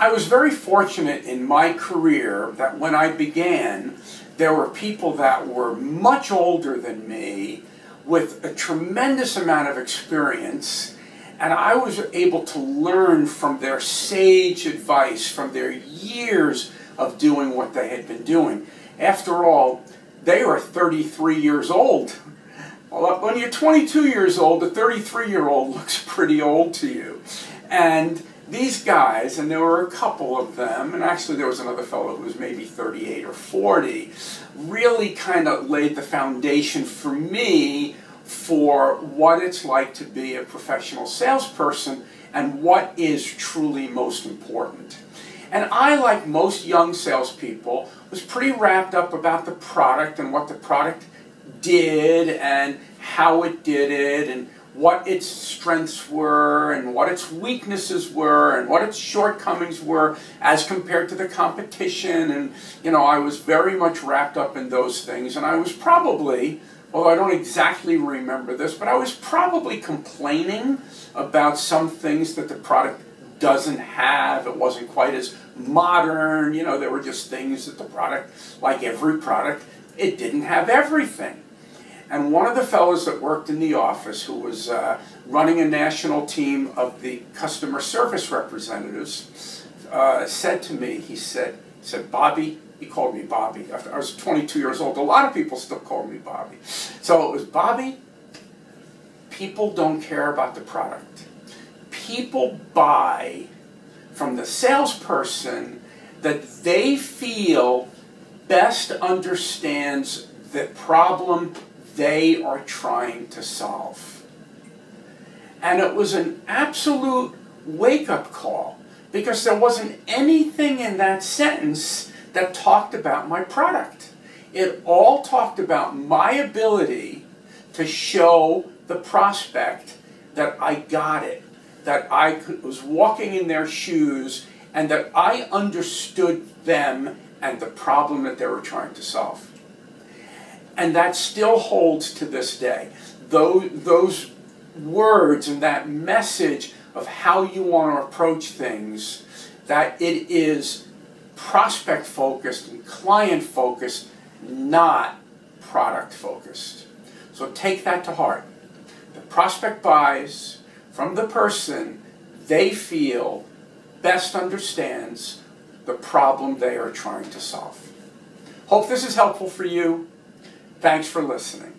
I was very fortunate in my career that when I began, there were people that were much older than me with a tremendous amount of experience, and I was able to learn from their sage advice, from their years of doing what they had been doing. After all, they were 33 years old. Well, when you're 22 years old, a 33-year-old looks pretty old to you. And these guys, and there were a couple of them, and actually there was another fellow who was maybe 38 or 40, really kind of laid the foundation for me for what it's like to be a professional salesperson and what is truly most important. And I, like most young salespeople, was pretty wrapped up about the product and what the product did and how it did it and what its strengths were and what its weaknesses were and what its shortcomings were as compared to the competition. And, I was very much wrapped up in those things. And I was probably, although I don't exactly remember this, but I was probably complaining about some things that the product doesn't have. It wasn't quite as modern. There were just things that the product, like every product, it didn't have everything. And one of the fellows that worked in the office, who was running a national team of the customer service representatives, said to me, he said, Bobby, he called me Bobby. After I was 22 years old, a lot of people still call me Bobby. So it was, Bobby, people don't care about the product. People buy from the salesperson that they feel best understands the problem they are trying to solve. And it was an absolute wake-up call, because there wasn't anything in that sentence that talked about my product. It all talked about my ability to show the prospect that I got it, that I was walking in their shoes, and that I understood them and the problem that they were trying to solve. And that still holds to this day. Those words and that message of how you want to approach things, that it is prospect-focused and client-focused, not product-focused. So take that to heart. The prospect buys from the person they feel best understands the problem they are trying to solve. Hope this is helpful for you. Thanks for listening.